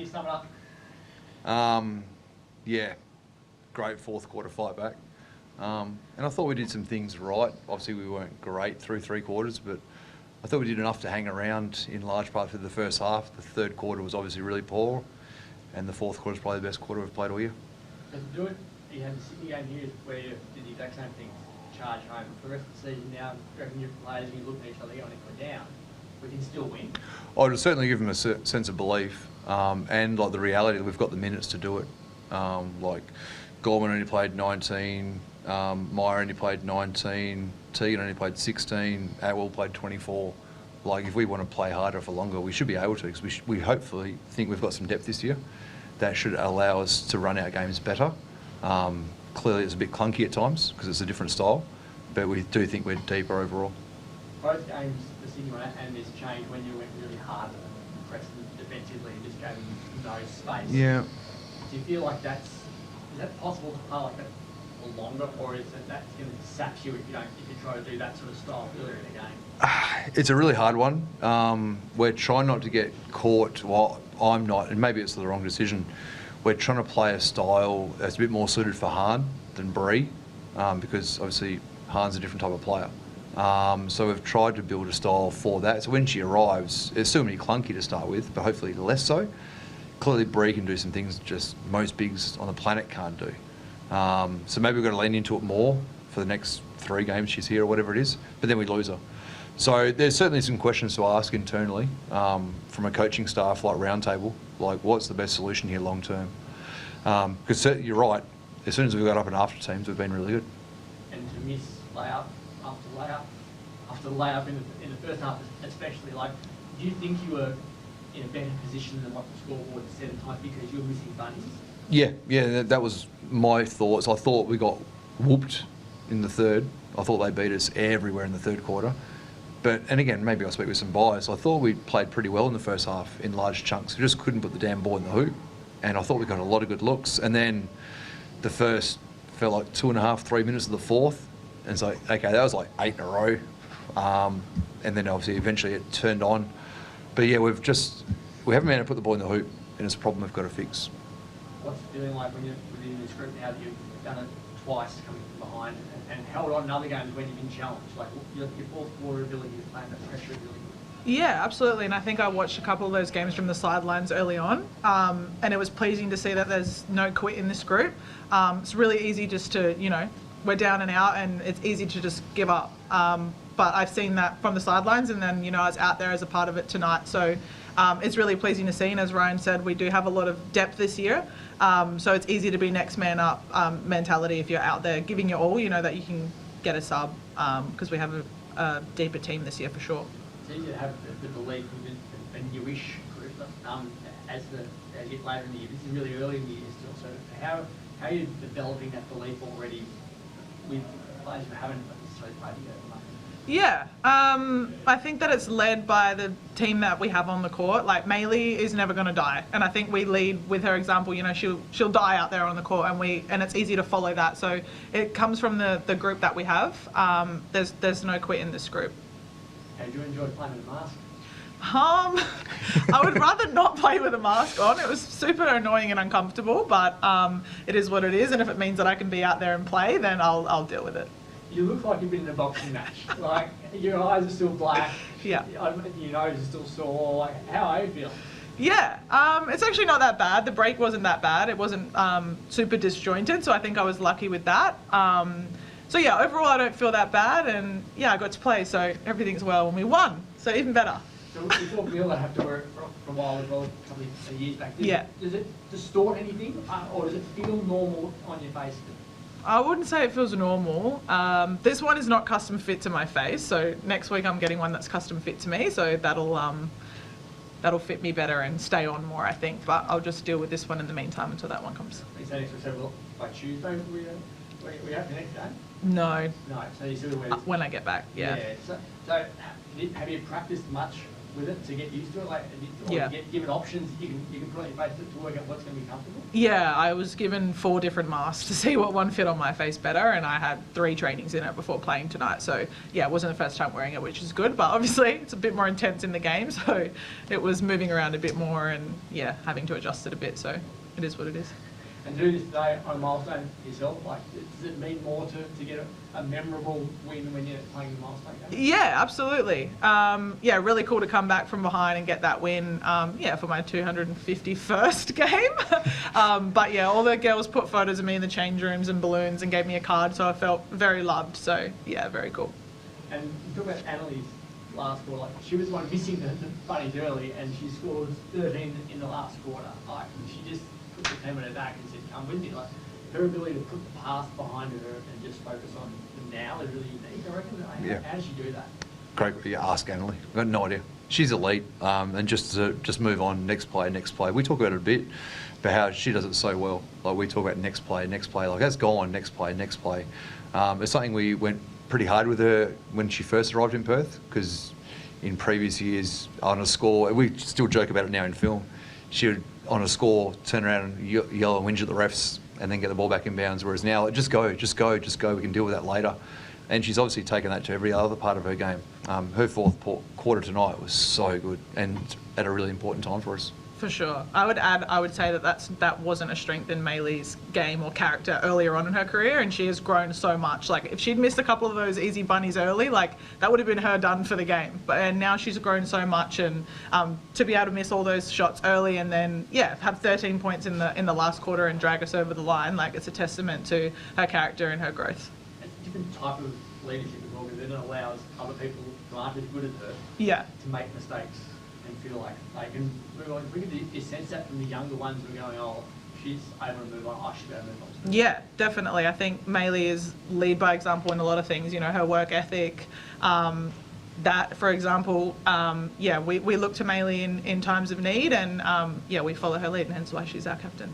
sum it up? Yeah, great fourth quarter fight back. And I thought we did some things right. Obviously, we weren't great through three quarters, but I thought we did enough to hang around in large part for the first half. The third quarter was obviously really poor, and the fourth quarter is probably the best quarter we've played all year. To do it, you had the Sydney game here where you did the exact same thing, charge home. For the rest of the season now, you reckon your players, when you look at each other going, if we're down, we can still win? I'd certainly give them a sense of belief, and like the reality that we've got the minutes to do it. Like Gorman only played 19, Meyer only played 19, Tegan only played 16, Atwell played 24. Like if we want to play harder for longer, we should be able to, because we hopefully think we've got some depth this year. That should allow us to run our games better. Clearly it's a bit clunky at times because it's a different style, but we do think we're deeper overall. Both games, the Sydney one and this change, when you went really hard and pressed them defensively and just gave them no space. Yeah. Do you feel like is that possible to play like that for longer, or is it that's going to sap you if you try to do that sort of style earlier in the game? It's a really hard one. We're trying not to get caught. Well, I'm not, and maybe it's the wrong decision. We're trying to play a style that's a bit more suited for Hahn than Bree, because obviously Hahn's a different type of player. So we've tried to build a style for that. So when she arrives, it's still going to be clunky to start with, but hopefully less so. Clearly Bree can do some things just most bigs on the planet can't do. So maybe we've got to lean into it more for the next 3 games she's here or whatever it is, but then we lose her. So there's certainly some questions to ask internally from a coaching staff like roundtable, like what's the best solution here long term? Because you're right, as soon as we got up and after teams, we've been really good. And to miss layup after layup after layup in the first half especially, like, do you think you were in a better position than what the scoreboard said at times because you were missing bunnies? Yeah, that was my thoughts. I thought we got whooped in the third. I thought they beat us everywhere in the third quarter. And again, maybe I speak with some bias. I thought we played pretty well in the first half in large chunks. We just couldn't put the damn ball in the hoop. And I thought we got a lot of good looks. And then the first felt like 2.5, 3 minutes of the fourth. And it's like, okay, that was like 8 in a row. And then obviously eventually it turned on. But yeah, we haven't been able to put the ball in the hoop, and it's a problem we've got to fix. What's it feeling like when you're within this group now that you've done it twice coming from behind and held on in other games when you've been challenged? Like your fourth quarter ability to play that pressure is really good. Yeah, absolutely. And I think I watched a couple of those games from the sidelines early on, and it was pleasing to see that there's no quit in this group. It's really easy just to, we're down and out, and it's easy to just give up. But I've seen that from the sidelines, and then, I was out there as a part of it tonight. So it's really pleasing to see. And as Ryan said, we do have a lot of depth this year. So it's easy to be next man up mentality if you're out there giving your all, that you can get a sub, because we have a deeper team this year for sure. It's easy to have the belief in a newish group as you get later in the year. This is really early in the year still. So how are you developing that belief already with players who haven't necessarily played together? Yeah, I think that it's led by the team that we have on the court. Like, Maylee is never going to die, and I think we lead with her example. She'll die out there on the court, and it's easy to follow that. So it comes from the group that we have. There's no quit in this group. How do you enjoy playing with a mask? I would rather not play with a mask on. It was super annoying and uncomfortable, but it is what it is. And if it means that I can be out there and play, then I'll deal with it. You look like you've been in a boxing match. Like, your eyes are still black. Yeah. Your nose is still sore. Like, how are you feeling? Yeah, it's actually not that bad. The break wasn't that bad. It wasn't super disjointed, so I think I was lucky with that. So yeah, overall I don't feel that bad, and yeah, I got to play, so everything's well, and we won, so even better. So we thought Mila have to wear it for a while as well, a couple of years back. Yeah. Does it distort anything, or does it feel normal on your face? I wouldn't say it feels normal. This one is not custom fit to my face, so next week I'm getting one that's custom fit to me, so that'll fit me better and stay on more, I think. But I'll just deal with this one in the meantime until that one comes. Is that several by Tuesday? We have the next day? No. No. So you sort of wear when I get back, yeah. Yeah. So have you practiced much with it to get used to it? Like, or Yeah. you get given options you can put on your face to work out what's going to be comfortable? Yeah, I was given 4 different masks to see what one fit on my face better, and I had 3 trainings in it before playing tonight. So yeah, it wasn't the first time wearing it, which is good, but obviously it's a bit more intense in the game, so it was moving around a bit more and yeah, having to adjust it a bit. So it is what it is. And to do this today on a milestone yourself, like, does it mean more to get a memorable win when you're playing the milestone game? Yeah, absolutely. Yeah, really cool to come back from behind and get that win. Yeah, for my 251st game. But yeah, all the girls put photos of me in the change rooms and balloons and gave me a card, so I felt very loved. So yeah, very cool. And you talk about Annalie's last quarter, like she was the one missing the bunnies early, and she scored 13 in the last quarter. Like, she just put the team on her back and said, "Come with me." Like, her ability to put the past behind her and just focus on the now is really unique, I reckon. Yeah. How does she do that? Great, yeah, ask Annalie. I've got no idea. She's elite, and just move on, next play. We talk about it a bit, but how she does it so well. Like, we talk about next play, like that's gone, next play. It's something we went pretty hard with her when she first arrived in Perth, because in previous years, on a score, we still joke about it now in film, she would, on a score, turn around and yell and whinge at the refs and then get the ball back in bounds, whereas now, like, just go, we can deal with that later. And she's obviously taken that to every other part of her game. Her fourth quarter tonight was so good and at a really important time for us. For sure. I would say that wasn't a strength in Maylee's game or character earlier on in her career, and she has grown so much. Like, if she'd missed a couple of those easy bunnies early, like, that would have been her done for the game. And now she's grown so much, and to be able to miss all those shots early and then, yeah, have 13 points in the last quarter and drag us over the line, like, it's a testament to her character and her growth. It's a different type of leadership as well, because then it allows other people who aren't as good as her to make mistakes and feel like they can move on. We can sense that from the younger ones who are going, "Oh, she's able to move on, I should be able to move on." Yeah, definitely. I think Maylee is lead by example in a lot of things, you know, her work ethic. That, for example, yeah, we look to Maylee in times of need, and yeah, we follow her lead, and hence why she's our captain.